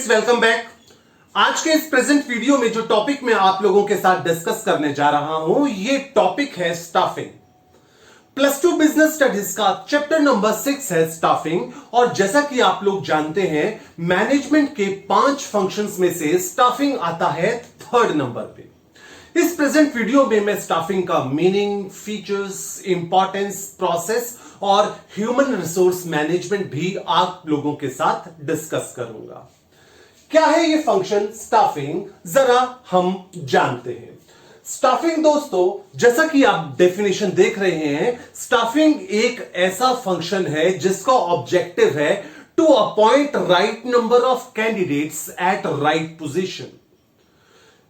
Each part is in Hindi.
Friends, welcome back. आज के इस प्रेजेंट वीडियो में जो टॉपिक मैं आप लोगों के साथ डिस्कस करने जा रहा हूं, ये टॉपिक है स्टाफिंग। प्लस 2 बिजनेस स्टडीज का चैप्टर नंबर 6 है स्टाफिंग। और जैसा कि आप लोग जानते हैं, मैनेजमेंट के 5 फंक्शंस में से स्टाफिंग आता है 3rd नंबर पे। इस प्रेजेंट वीडियो में मैं स्टाफिंग का मीनिंग, फीचर्स, इंपॉर्टेंस, प्रोसेस और ह्यूमन रिसोर्स मैनेजमेंट भी आप लोगों के साथ डिस्कस करूंगा। क्या है ये फंक्शन स्टाफिंग, जरा हम जानते हैं। स्टाफिंग दोस्तों, जैसा कि आप डेफिनेशन देख रहे हैं, स्टाफिंग एक ऐसा फंक्शन है जिसका ऑब्जेक्टिव है to appoint right number of candidates at right position.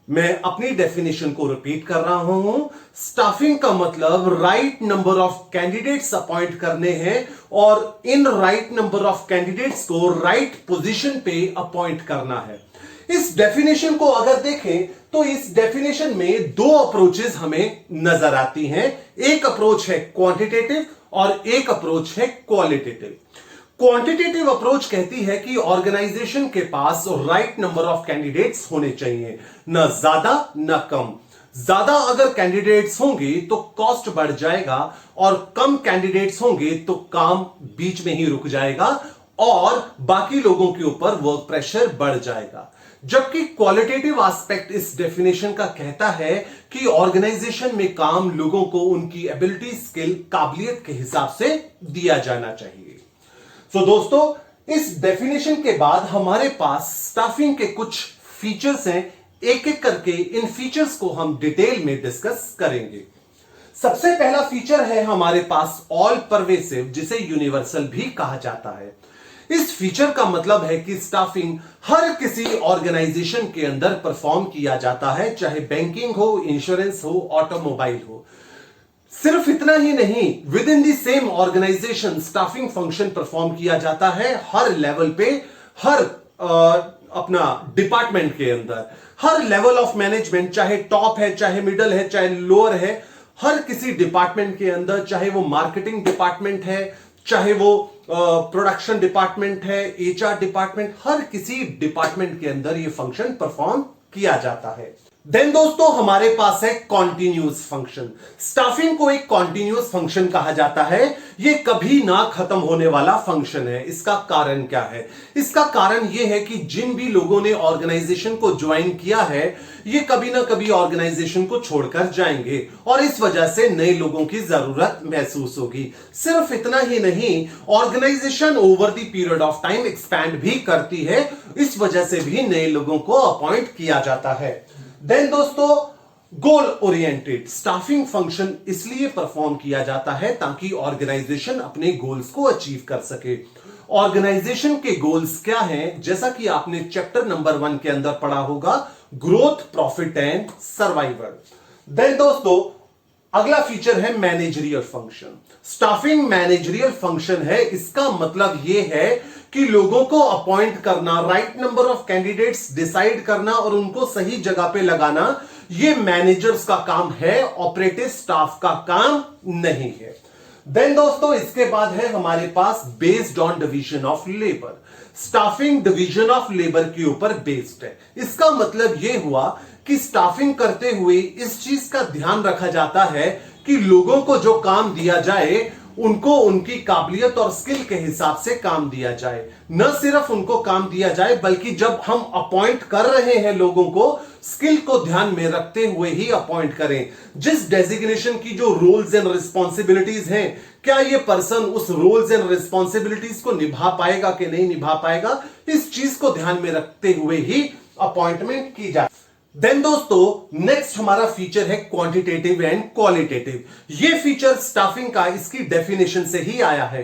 मैं अपनी डेफिनेशन को रिपीट कर रहा हूं। स्टाफिंग का मतलब right number of candidates appoint करने हैं और इन राइट नंबर ऑफ कैंडिडेट्स को राइट पोजीशन पे अपॉइंट करना है। इस डेफिनेशन को अगर देखें तो इस डेफिनेशन में 2 अप्रोचेस हमें नजर आती हैं। एक अप्रोच है क्वांटिटेटिव और एक अप्रोच है क्वालिटेटिव। क्वांटिटेटिव अप्रोच कहती है कि ऑर्गेनाइजेशन के पास राइट नंबर ऑफ कैंडिडेट्स होने चाहिए, न ज्यादा न कम। ज्यादा अगर कैंडिडेट्स होंगे तो कॉस्ट बढ़ जाएगा और कम कैंडिडेट्स होंगे तो काम बीच में ही रुक जाएगा और बाकी लोगों के ऊपर वर्क प्रेशर बढ़ जाएगा। जबकि क्वालिटेटिव एस्पेक्ट इस डेफिनेशन का कहता है कि ऑर्गेनाइजेशन में काम लोगों को उनकी एबिलिटी, स्किल, काबिलियत के हिसाब से दिया जाना चाहिए। तो दोस्तों, इस डेफिनेशन के बाद हमारे पास स्टाफिंग के कुछ फीचर्स हैं। एक एक करके इन फीचर्स को हम डिटेल में डिस्कस करेंगे। सबसे पहला फीचर है हमारे पास ऑल परवेसिव, जिसे यूनिवर्सल भी कहा जाता है। इस फीचर का मतलब है कि स्टाफिंग हर किसी ऑर्गेनाइजेशन के अंदर परफॉर्म किया जाता है, चाहे बैंकिंग हो, इंश्योरेंस हो, ऑटोमोबाइल हो। सिर्फ इतना ही नहीं, within the same organisation staffing function perform किया जाता है हर लेवल पे, हर अपना डिपार्टमेंट के अंदर, हर लेवल ऑफ मैनेजमेंट, चाहे टॉप है, चाहे मिडल है, चाहे लोअर है, हर किसी डिपार्टमेंट के अंदर, चाहे वो मार्केटिंग डिपार्टमेंट है, चाहे वो प्रोडक्शन डिपार्टमेंट है, एचआर डिपार्टमेंट, हर किसी डिपार्टमेंट के अंदर ये फंक्शन परफॉर्म किया जाता है। देन दोस्तों, हमारे पास है कॉन्टिन्यूस फंक्शन। स्टाफिंग को एक कॉन्टिन्यूस फंक्शन कहा जाता है। ये कभी ना खत्म होने वाला फंक्शन है। इसका कारण क्या है? इसका कारण यह है कि जिन भी लोगों ने ऑर्गेनाइजेशन को ज्वाइन किया है, ये कभी ना कभी ऑर्गेनाइजेशन को छोड़कर जाएंगे और इस वजह से नए लोगों की जरूरत महसूस होगी। सिर्फ इतना ही नहीं, organisation over the period of time expand भी करती है, इस वजह से भी नए लोगों को अपॉइंट किया जाता है। देन दोस्तों, गोल ओरिएंटेड स्टाफिंग फंक्शन इसलिए परफॉर्म किया जाता है ताकि ऑर्गेनाइजेशन अपने गोल्स को अचीव कर सके। ऑर्गेनाइजेशन के गोल्स क्या हैं? जैसा कि आपने चैप्टर नंबर 1 के अंदर पढ़ा होगा, growth, profit and survival. Then दोस्तों, अगला फीचर है managerial function. Staffing managerial function है। इसका मतलब यह है कि लोगों को अपॉइंट करना, right number of candidates decide करना और उनको सही जगह पे लगाना, यह मैनेजर्स का काम है, ऑपरेटिव स्टाफ का काम नहीं है। देन दोस्तों, इसके बाद है हमारे पास based on division of labour. Staffing division of labour के ऊपर बेस्ड है। इसका मतलब यह हुआ कि स्टाफिंग करते हुए इस चीज का ध्यान रखा जाता है कि लोगों को जो काम दिया जाए उनको उनकी काबिलियत और स्किल के हिसाब से काम दिया जाए। न सिर्फ उनको काम दिया जाए, बल्कि जब हम अपॉइंट कर रहे हैं लोगों को, स्किल को ध्यान में रखते हुए ही अपॉइंट करें। जिस डेजिग्नेशन की जो रोल्स एंड रिस्पॉन्सिबिलिटीज हैं, क्या ये पर्सन उस रोल्स एंड रिस्पॉन्सिबिलिटीज को निभा पाएगा कि नहीं निभा पाएगा, इस चीज को ध्यान में रखते हुए ही अपॉइंटमेंट की जाए। देन दोस्तों, नेक्स्ट हमारा फीचर है क्वांटिटेटिव एंड क्वालिटेटिव। ये फीचर स्टाफिंग का इसकी डेफिनेशन से ही आया है।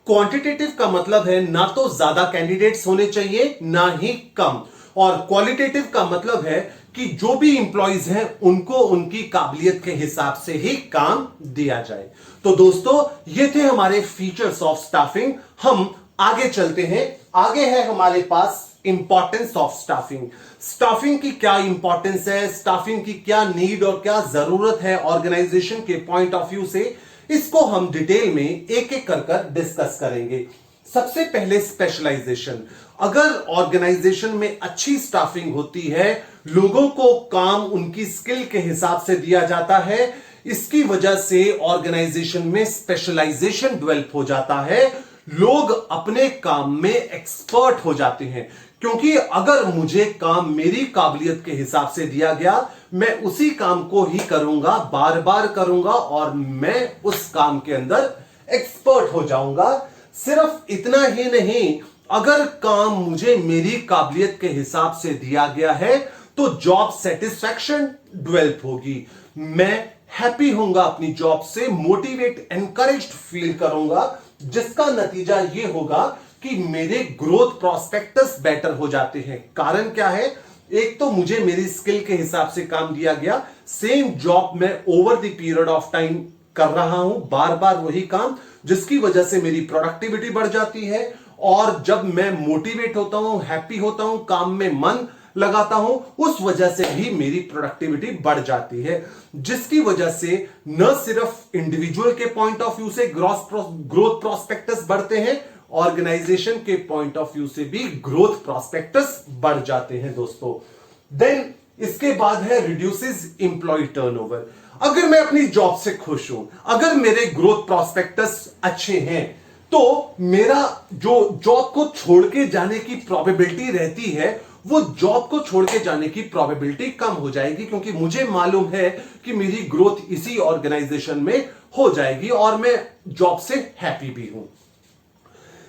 क्वांटिटेटिव का मतलब है ना तो ज्यादा कैंडिडेट्स होने चाहिए, ना ही कम। और क्वालिटेटिव का मतलब है कि जो भी इंप्लॉइज हैं उनको उनकी काबिलियत के हिसाब से ही काम दिया जाए। तो दोस्तों, ये थे हमारे फीचर्स ऑफ स्टाफिंग। हम आगे चलते हैं। आगे है हमारे पास इंपॉर्टेंस ऑफ स्टाफिंग। स्टाफिंग की क्या इंपॉर्टेंस है, स्टाफिंग की क्या नीड और क्या जरूरत है ऑर्गेनाइजेशन के पॉइंट ऑफ व्यू से, इसको हम डिटेल में एक एक कर डिस्कस करेंगे। सबसे पहले स्पेशलाइजेशन। अगर ऑर्गेनाइजेशन में अच्छी स्टाफिंग होती है, लोगों को काम उनकी स्किल के हिसाब से दिया जाता है, इसकी वजह से ऑर्गेनाइजेशन में स्पेशलाइजेशन डेवलप हो जाता है, लोग अपने काम में एक्सपर्ट हो जाते हैं। क्योंकि अगर मुझे काम मेरी काबिलियत के हिसाब से दिया गया, मैं उसी काम को ही करूंगा, बार बार करूंगा और मैं उस काम के अंदर एक्सपर्ट हो जाऊंगा। सिर्फ इतना ही नहीं, अगर काम मुझे मेरी काबिलियत के हिसाब से दिया गया है तो जॉब सेटिस्फैक्शन डेवलप होगी, मैं हैप्पी होऊंगा अपनी जॉब से, मोटिवेट एनकरेज्ड फील करूंगा, जिसका नतीजा यह होगा कि मेरे ग्रोथ प्रोस्पेक्टस बेटर हो जाते हैं। कारण क्या है? एक तो मुझे मेरी स्किल के हिसाब से काम दिया गया, सेम जॉब में over the period of time कर रहा हूं, बार बार वही काम, जिसकी वजह से मेरी प्रोडक्टिविटी बढ़ जाती है। और जब मैं मोटिवेट होता हूं, हैप्पी होता हूं, काम में मन लगाता हूं, उस वजह से भी मेरी प्रोडक्टिविटी बढ़ जाती है, जिसकी वजह से न सिर्फ इंडिविजुअल के पॉइंट ऑफ व्यू से ग्रोथ प्रोस्पेक्टस बढ़ते हैं, ऑर्गेनाइजेशन के पॉइंट ऑफ व्यू से भी ग्रोथ प्रोस्पेक्टस बढ़ जाते हैं दोस्तों। देन इसके बाद है रिड्यूसेस एम्प्लॉय टर्नओवर। अगर मैं अपनी जॉब से खुश हूं, अगर मेरे ग्रोथ प्रोस्पेक्टस अच्छे हैं, तो मेरा जो जॉब को छोड़ के जाने की प्रोबेबिलिटी रहती है, वो जॉब को छोड़ के जाने की प्रोबेबिलिटी कम हो जाएगी, क्योंकि मुझे मालूम है कि मेरी ग्रोथ इसी ऑर्गेनाइजेशन में हो जाएगी और मैं जॉब से हैप्पी भी हूं।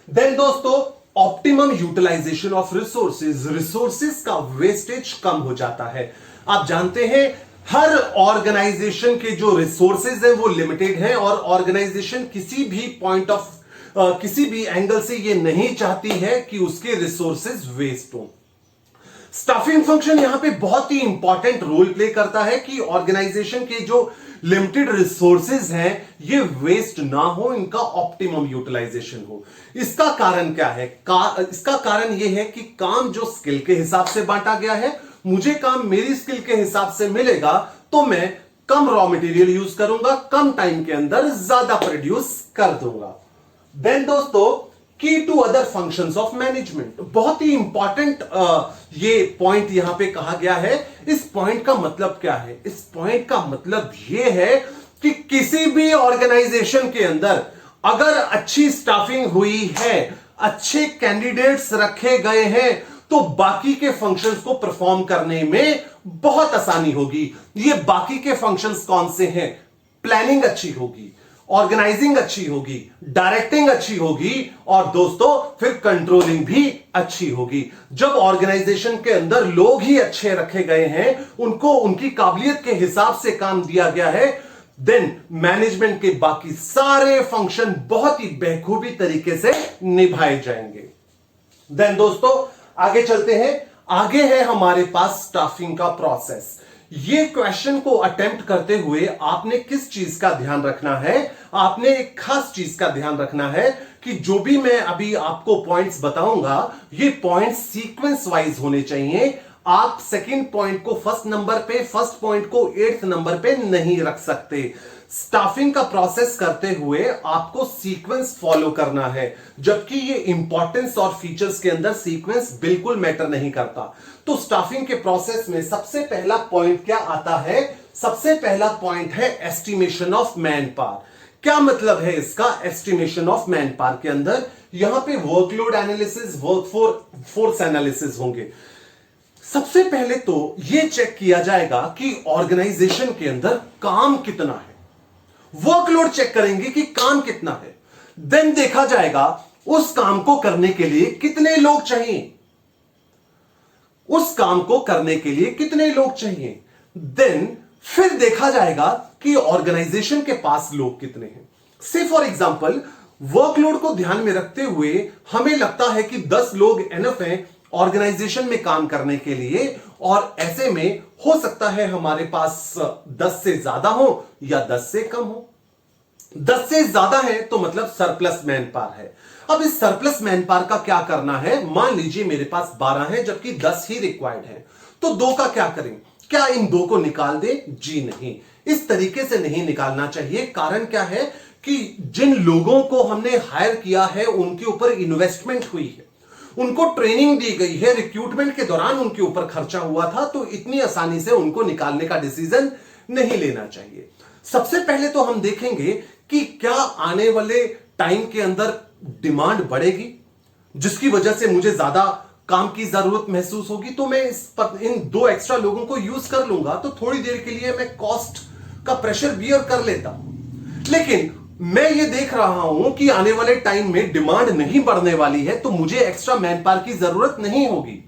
देन दोस्तों, ऑप्टिमम यूटिलाइजेशन ऑफ रिसोर्सेज का वेस्टेज कम हो जाता है। आप जानते हैं हर ऑर्गेनाइजेशन के जो रिसोर्सेज हैं वो लिमिटेड हैं, और ऑर्गेनाइजेशन किसी भी पॉइंट ऑफ किसी भी एंगल से ये नहीं चाहती है कि उसके रिसोर्सेज वेस्ट हो। स्टाफिंग फंक्शन यहां पे बहुत ही इंपॉर्टेंट रोल प्ले करता है कि ऑर्गेनाइजेशन के जो लिमिटेड रिसोर्सेज हैं ये वेस्ट ना हो, इनका ऑप्टिमम यूटिलाइजेशन हो। इसका कारण क्या है? इसका कारण यह है कि काम जो स्किल के हिसाब से बांटा गया है, मुझे काम मेरी स्किल के हिसाब से मिलेगा तो मैं कम रॉ मटेरियल यूज करूंगा, कम टाइम के अंदर ज्यादा प्रोड्यूस कर दूंगा। देन दोस्तों, key to other functions of management, बहुत ही इंपॉर्टेंट ये पॉइंट यहां पे कहा गया है। इस पॉइंट का मतलब क्या है? इस पॉइंट का मतलब ये है कि किसी भी ऑर्गेनाइजेशन के अंदर अगर अच्छी स्टाफिंग हुई है, अच्छे कैंडिडेट्स रखे गए हैं, तो बाकी के फंक्शंस को परफॉर्म करने में बहुत आसानी होगी। ये बाकी के फंक्शंस कौन से हैं? प्लानिंग अच्छी होगी, ऑर्गेनाइजिंग अच्छी होगी, डायरेक्टिंग अच्छी होगी, और दोस्तों फिर कंट्रोलिंग भी अच्छी होगी। जब ऑर्गेनाइजेशन के अंदर लोग ही अच्छे रखे गए हैं, उनको उनकी काबिलियत के हिसाब से काम दिया गया है, देन मैनेजमेंट के बाकी सारे फंक्शन बहुत ही बखूबी तरीके से निभाए जाएंगे। देन दोस्तों आगे चलते हैं। आगे है हमारे पास स्टाफिंग का प्रोसेस। ये क्वेश्चन को अटेम्प्ट करते हुए आपने किस चीज का ध्यान रखना है? आपने एक खास चीज का ध्यान रखना है कि जो भी मैं अभी आपको पॉइंट्स बताऊंगा, ये पॉइंट्स सीक्वेंस वाइज होने चाहिए। आप सेकंड पॉइंट को फर्स्ट नंबर पे, फर्स्ट पॉइंट को 8th नंबर पे नहीं रख सकते। स्टाफिंग का प्रोसेस करते हुए आपको सीक्वेंस फॉलो करना है, जबकि ये इंपॉर्टेंस और फीचर्स के अंदर सीक्वेंस बिल्कुल मैटर नहीं करता। तो स्टाफिंग के प्रोसेस में सबसे पहला पॉइंट क्या आता है? सबसे पहला पॉइंट है एस्टिमेशन ऑफ मैन पावर। क्या मतलब है इसका? एस्टिमेशन ऑफ मैन पावर के अंदर यहां पे वर्कलोड एनालिसिस, वर्कफोर्स एनालिसिस होंगे। सबसे पहले तो यह चेक किया जाएगा कि ऑर्गेनाइजेशन के अंदर काम कितना है, वर्कलोड चेक करेंगे कि काम कितना है। देन देखा जाएगा उस काम को करने के लिए कितने लोग चाहिए, उस काम को करने के लिए कितने लोग चाहिए। देन फिर देखा जाएगा कि ऑर्गेनाइजेशन के पास लोग कितने हैं। से फॉर एग्जांपल, वर्कलोड को ध्यान में रखते हुए हमें लगता है कि 10 लोग एनफ हैं ऑर्गेनाइजेशन में काम करने के लिए, और ऐसे में हो सकता है हमारे पास 10 से ज्यादा हो या 10 से कम हो। 10 से ज्यादा है तो मतलब सरप्लस मैन पावर है। अब इस सरप्लस मैन पावर का क्या करना है? मान लीजिए मेरे पास 12 है जबकि 10 ही रिक्वायर्ड है, तो 2 का क्या करें? क्या इन 2 को निकाल दे? जी नहीं, इस तरीके से नहीं निकालना चाहिए। कारण क्या है कि जिन लोगों को हमने हायर किया है उनके ऊपर इन्वेस्टमेंट हुई है, उनको ट्रेनिंग दी गई है, रिक्रूटमेंट के दौरान उनके ऊपर खर्चा हुआ था, तो इतनी आसानी से उनको निकालने का डिसीजन नहीं लेना चाहिए। सबसे पहले तो हम देखेंगे कि क्या आने वाले टाइम के अंदर डिमांड बढ़ेगी जिसकी वजह से मुझे ज्यादा काम की जरूरत महसूस होगी, तो मैं इन 2 एक्स्ट्रा लोगों को यूज कर लूंगा, तो थोड़ी देर के लिए मैं कॉस्ट का प्रेशर बियर कर लेता हूं। लेकिन मैं ये देख रहा हूं कि आने वाले टाइम में डिमांड नहीं बढ़ने वाली है, तो मुझे एक्स्ट्रा मैन पावर की जरूरत नहीं होगी।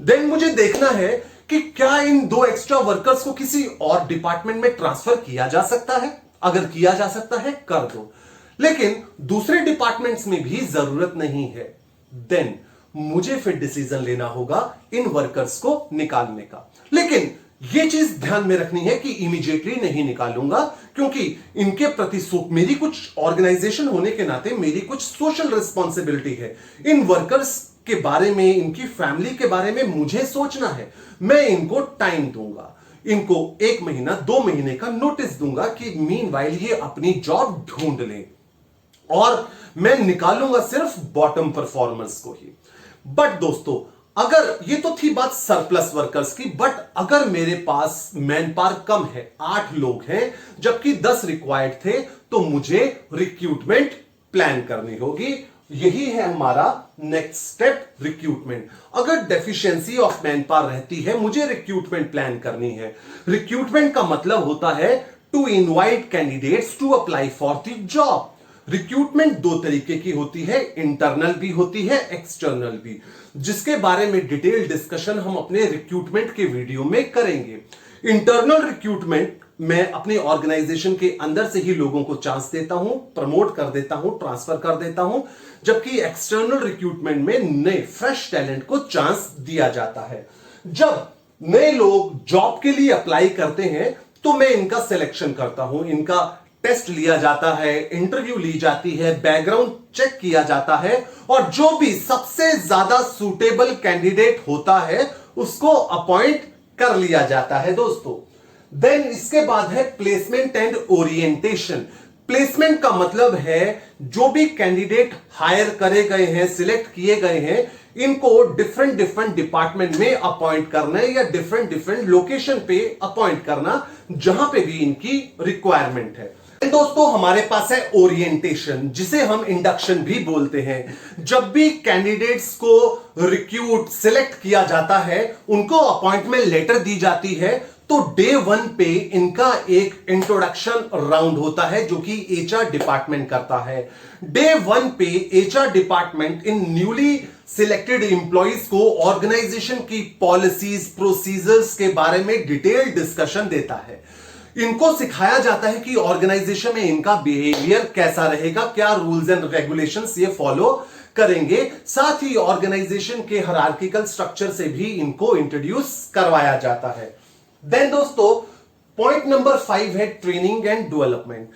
देन मुझे देखना है कि क्या इन 2 एक्स्ट्रा वर्कर्स को किसी और डिपार्टमेंट में ट्रांसफर किया जा सकता है। अगर किया जा सकता है कर दो, लेकिन दूसरे डिपार्टमेंट्स में भी जरूरत नहीं है, देन मुझे फिर डिसीजन लेना होगा इन वर्कर्स को निकालने का। लेकिन यह चीज ध्यान में रखनी है कि इमीडिएटली नहीं निकालूंगा, क्योंकि इनके प्रति मेरी कुछ ऑर्गेनाइजेशन होने के नाते मेरी कुछ सोशल रिस्पॉन्सिबिलिटी है। इन वर्कर्स के बारे में, इनकी फैमिली के बारे में मुझे सोचना है। मैं इनको टाइम दूंगा, इनको 1 महीना 2 महीने का नोटिस दूंगा कि मीनवाइल ये अपनी जॉब ढूंढ लें, और मैं निकालूंगा सिर्फ बॉटम परफॉर्मर्स को ही। बट दोस्तों, अगर ये तो थी बात सरप्लस वर्कर्स की, बट अगर मेरे पास मैन पावर कम है, 8 लोग हैं जबकि 10 रिक्वायर्ड थे, तो मुझे रिक्रूटमेंट प्लान करनी होगी। यही है हमारा नेक्स्ट स्टेप, रिक्रूटमेंट। अगर डेफिशिएंसी ऑफ मैन पावर रहती है, मुझे रिक्रूटमेंट प्लान करनी है। रिक्रूटमेंट का मतलब होता है to invite candidates to apply for the job. Recruitment 2 तरीके की होती है, इंटरनल भी होती है, एक्सटर्नल भी, जिसके बारे में डिटेल डिस्कशन हम अपने रिक्रूटमेंट के वीडियो में करेंगे। इंटरनल रिक्रूटमेंट मैं अपने ऑर्गेनाइजेशन के अंदर से ही लोगों को चांस देता हूं, प्रमोट कर देता हूं, ट्रांसफर कर देता हूं, जबकि एक्सटर्नल रिक्रूटमेंट में नए फ्रेश टैलेंट को चांस दिया जाता है। जब नए लोग जॉब के लिए अप्लाई करते हैं, तो मैं इनका सिलेक्शन करता हूं, इनका टेस्ट लिया जाता है, इंटरव्यू ली जाती है, बैकग्राउंड चेक किया जाता है, और जो भी सबसे ज्यादा सूटेबल कैंडिडेट होता है उसको अपॉइंट कर लिया जाता है दोस्तों। देन इसके बाद है प्लेसमेंट एंड ओरिएंटेशन। प्लेसमेंट का मतलब है जो भी कैंडिडेट हायर करे गए हैं, सिलेक्ट किए गए हैं, इनको डिफरेंट डिपार्टमेंट में अपॉइंट करना है, या डिफरेंट लोकेशन पे अपॉइंट करना जहां पे भी इनकी रिक्वायरमेंट है। दोस्तों, हमारे पास है ओरिएंटेशन, जिसे हम इंडक्शन भी बोलते हैं। जब भी कैंडिडेट्स को रिक्रूट सिलेक्ट किया जाता है, उनको अपॉइंटमेंट लेटर दी जाती है, तो डे 1 पे इनका एक इंट्रोडक्शन राउंड होता है जो कि एचआर डिपार्टमेंट करता है। डे 1 पे HR department in newly selected employees को ऑर्गेनाइजेशन की पॉलिसीज, प्रोसीजर्स के बारे में डिटेल डिस्कशन देता है। इनको सिखाया जाता है कि ऑर्गेनाइजेशन में इनका बिहेवियर कैसा रहेगा, क्या रूल्स एंड रेगुलेशंस ये फॉलो करेंगे। साथ ही ऑर्गेनाइजेशन के हायरार्किकल स्ट्रक्चर से भी इनको इंट्रोड्यूस करवाया जाता है। देन दोस्तों, पॉइंट नंबर 5 है training and development.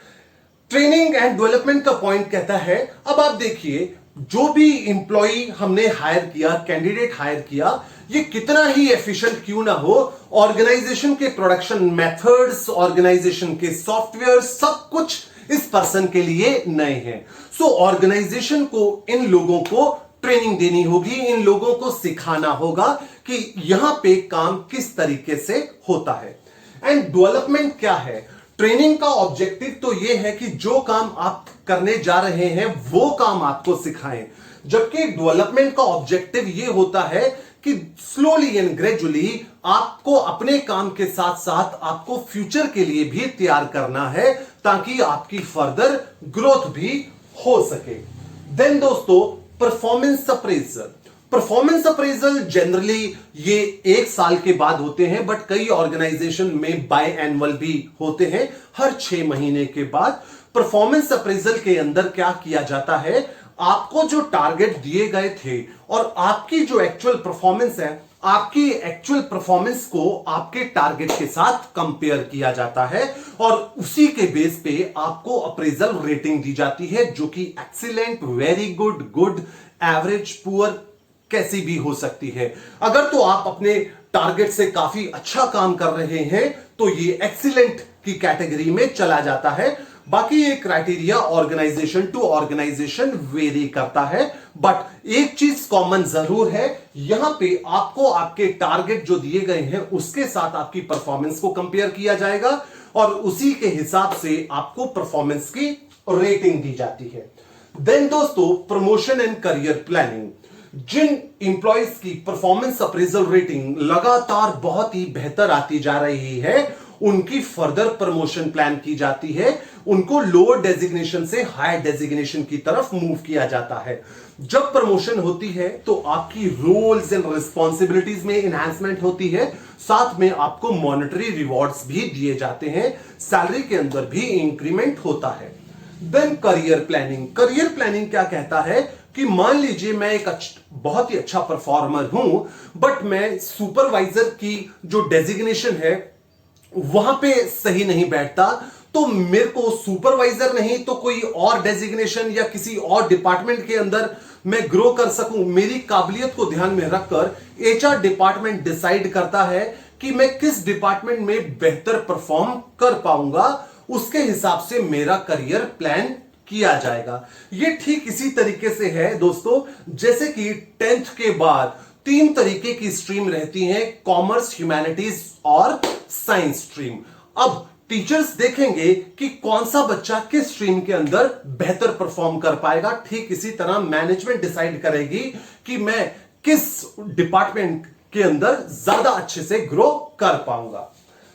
Training and development का पॉइंट कहता है, अब आप देखिए, जो भी इंप्लॉई हमने हायर किया, कैंडिडेट हायर किया, ये कितना ही एफिशिएंट क्यों ना हो, ऑर्गेनाइजेशन के प्रोडक्शन मेथड्स, ऑर्गेनाइजेशन के सॉफ्टवेयर, सब कुछ इस पर्सन के लिए नए हैं। सो ऑर्गेनाइजेशन को इन लोगों को ट्रेनिंग देनी होगी, इन लोगों को सिखाना होगा कि यहां पे काम किस तरीके से होता है। एंड डेवलपमेंट क्या है? ट्रेनिंग का ऑब्जेक्टिव तो यह है कि जो काम आप करने जा रहे हैं वो काम आपको सिखाएं, जबकि डेवलपमेंट का ऑब्जेक्टिव यह होता है कि स्लोली एंड ग्रेजुअली आपको अपने काम के साथ साथ आपको फ्यूचर के लिए भी तैयार करना है, ताकि आपकी फर्दर ग्रोथ भी हो सके। देन दोस्तों, performance appraisal. Performance appraisal generally ये 1 साल के बाद होते हैं, बट कई ऑर्गेनाइजेशन में बाय एनुअल भी होते हैं, हर 6 महीने के बाद। परफॉर्मेंस अप्रेजल के अंदर क्या किया जाता है, आपको जो टारगेट दिए गए थे और आपकी जो एक्चुअल परफॉर्मेंस है, आपकी एक्चुअल परफॉर्मेंस को आपके टारगेट के साथ कंपेयर किया जाता है, और उसी के बेस पे आपको अप्रेजल रेटिंग दी जाती है, जो कि excellent, very good, good, average, poor कैसी भी हो सकती है। अगर तो आप अपने टारगेट से काफी अच्छा काम कर रहे हैं तो ये एक्सीलेंट की कैटेगरी में चला जाता है। बाकी ये criteria organisation to organisation vary करता है, बट एक चीज कॉमन जरूर है, यहां पे आपको आपके टारगेट जो दिए गए हैं उसके साथ आपकी परफॉर्मेंस को कंपेयर किया जाएगा और उसी के हिसाब से आपको परफॉर्मेंस की रेटिंग दी जाती है। देन दोस्तों, प्रमोशन एंड करियर प्लानिंग। जिन इंप्लॉइज की परफॉर्मेंस अप्रेजल रेटिंग लगातार बहुत ही बेहतर आती जा रही है, उनकी फर्दर प्रमोशन प्लान की जाती है, उनको लोअर डेजिग्नेशन से हायर डेजिग्नेशन की तरफ मूव किया जाता है। जब प्रमोशन होती है तो आपकी रोल्स एंड रिस्पॉन्सिबिलिटीज में एनहांसमेंट होती है, साथ में आपको मॉनेटरी रिवॉर्ड्स भी दिए जाते हैं, सैलरी के अंदर भी इंक्रीमेंट होता है। Then career planning. Career planning क्या कहता है कि मान लीजिए मैं एक बहुत ही अच्छा परफॉर्मर हूं, बट मैं सुपरवाइजर की जो डेजिग्नेशन है वहां पे सही नहीं बैठता, तो मेरे को सुपरवाइजर नहीं तो कोई और डेजिग्नेशन या किसी और डिपार्टमेंट के अंदर मैं ग्रो कर सकूं। मेरी काबिलियत को ध्यान में रखकर एचआर डिपार्टमेंट डिसाइड करता है कि मैं किस डिपार्टमेंट में बेहतर परफॉर्म कर पाऊंगा, उसके हिसाब से मेरा करियर प्लान किया जाएगा। यह ठीक इसी तरीके से है दोस्तों, जैसे कि 10th के बाद 3 तरीके की स्ट्रीम रहती हैं, कॉमर्स, ह्यूमैनिटीज और साइंस स्ट्रीम। अब टीचर्स देखेंगे कि कौन सा बच्चा किस स्ट्रीम के अंदर बेहतर परफॉर्म कर पाएगा, ठीक इसी तरह मैनेजमेंट डिसाइड करेगी कि मैं किस डिपार्टमेंट के अंदर ज्यादा अच्छे से ग्रो कर पाऊंगा।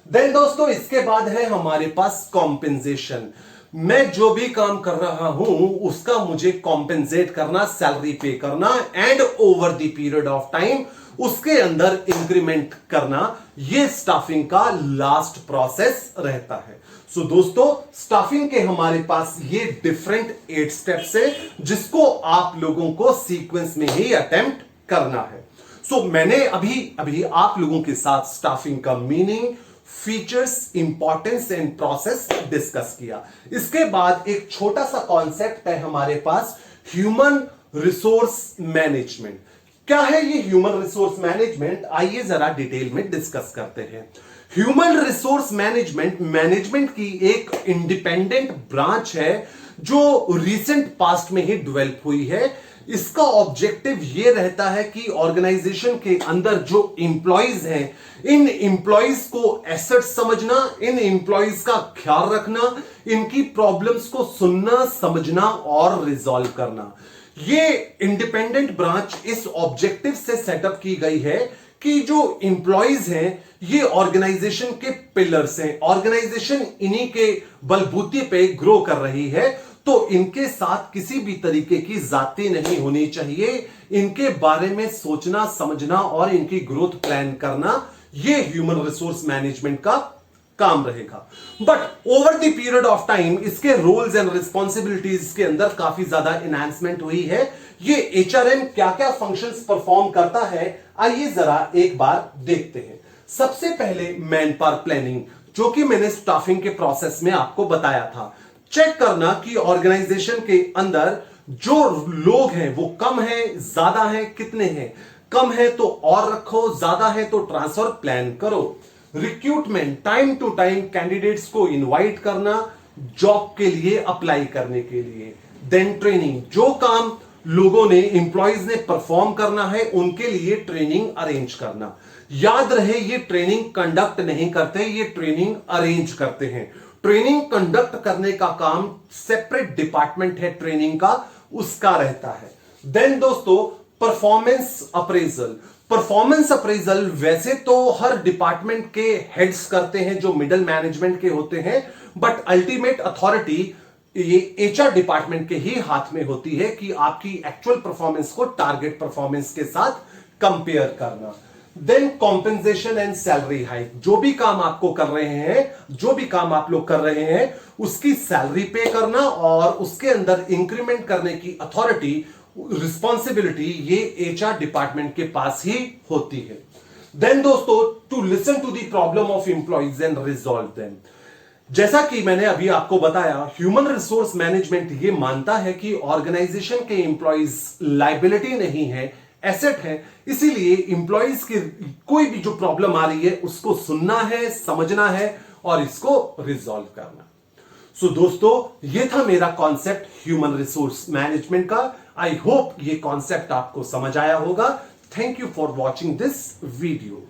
देन दोस्तों, इसके बाद है हमारे पास कॉम्पेंसेशन। मैं जो भी काम कर रहा हूं उसका मुझे कॉम्पेंसेट करना, सैलरी पे करना and over the period of time उसके अंदर इंक्रीमेंट करना, यह स्टाफिंग का लास्ट प्रोसेस रहता है। सो दोस्तों, स्टाफिंग के हमारे पास ये डिफरेंट 8 स्टेप्स है जिसको आप लोगों को सीक्वेंस में ही अटेम्प्ट करना है। सो मैंने अभी आप लोगों के साथ स्टाफिंग का meaning, features, importance and process discuss किया। इसके बाद एक छोटा सा कॉन्सेप्ट है हमारे पास, ह्यूमन रिसोर्स मैनेजमेंट। क्या है ये ह्यूमन रिसोर्स मैनेजमेंट, आइए जरा डिटेल में डिस्कस करते हैं। ह्यूमन रिसोर्स मैनेजमेंट की एक इंडिपेंडेंट ब्रांच है जो रिसेंट पास्ट में ही डेवलप हुई है। इसका ऑब्जेक्टिव यह रहता है कि ऑर्गेनाइजेशन के अंदर जो इंप्लॉइज हैं, इन इंप्लॉइज को एसेट समझना, इन इंप्लॉइज का ख्याल रखना, इनकी प्रॉब्लम्स को सुनना, समझना और रिजॉल्व करना। ये इंडिपेंडेंट ब्रांच इस ऑब्जेक्टिव से सेटअप की गई है कि जो इंप्लॉइज हैं ये ऑर्गेनाइजेशन के पिलर्स हैं, ऑर्गेनाइजेशन इन्हीं के बलबूते पे ग्रो कर रही है, तो इनके साथ किसी भी तरीके की जाती नहीं होनी चाहिए। इनके बारे में सोचना, समझना और इनकी ग्रोथ प्लान करना, यह ह्यूमन रिसोर्स मैनेजमेंट का काम रहेगा। But over the period of time इसके रोल्स एंड रिस्पॉन्सिबिलिटीज के अंदर काफी ज्यादा एनहांसमेंट हुई है। ये एचआरएम क्या क्या फंक्शंस परफॉर्म करता है, आइए जरा एक बार देखते हैं। सबसे पहले मैन पावर प्लानिंग, जो कि मैंने स्टाफिंग के प्रोसेस में आपको बताया था। चेक करना कि ऑर्गेनाइजेशन के अंदर जो लोग हैं वो कम है, ज्यादा है, कितने हैं। कम है तो और रखो, ज्यादा है तो ट्रांसफर प्लान करो। Recruitment, time to time candidates को इनवाइट करना जॉब के लिए अप्लाई करने के लिए। देन ट्रेनिंग, जो काम लोगों ने, इंप्लॉइज ने परफॉर्म करना है उनके लिए ट्रेनिंग अरेंज करना। याद रहे ये ट्रेनिंग कंडक्ट नहीं करते, ये ट्रेनिंग अरेंज करते हैं। ट्रेनिंग कंडक्ट करने का काम सेपरेट डिपार्टमेंट है ट्रेनिंग का, उसका रहता है। देन दोस्तों, परफॉर्मेंस अप्रेजल। परफॉर्मेंस अप्रेजल वैसे तो हर डिपार्टमेंट के हेड्स करते हैं जो मिडिल मैनेजमेंट के होते हैं, बट अल्टीमेट अथॉरिटी ये एचआर डिपार्टमेंट के ही हाथ में होती है कि आपकी एक्चुअल परफॉर्मेंस को टारगेट परफॉर्मेंस के साथ कंपेयर करना। Then compensation and salary hike, जो भी काम आपको कर रहे हैं, जो भी काम आप लोग कर रहे हैं उसकी सैलरी पे करना और उसके अंदर इंक्रीमेंट करने की अथॉरिटी, रिस्पॉन्सिबिलिटी ये एचआर डिपार्टमेंट के पास ही होती है। देन दोस्तों, to listen to the problem of employees and resolve them. जैसा कि मैंने अभी आपको बताया, ह्यूमन रिसोर्स मैनेजमेंट ये मानता है कि ऑर्गेनाइजेशन के एम्प्लॉइज लायबिलिटी नहीं है, एसेट है। इसीलिए एम्प्लॉइज की कोई भी जो प्रॉब्लम आ रही है उसको सुनना है, समझना है और इसको रिजॉल्व करना। सो दोस्तों, ये था मेरा कॉन्सेप्ट ह्यूमन रिसोर्स मैनेजमेंट का। आई होप ये कॉन्सेप्ट आपको समझ आया होगा। Thank you for watching this video.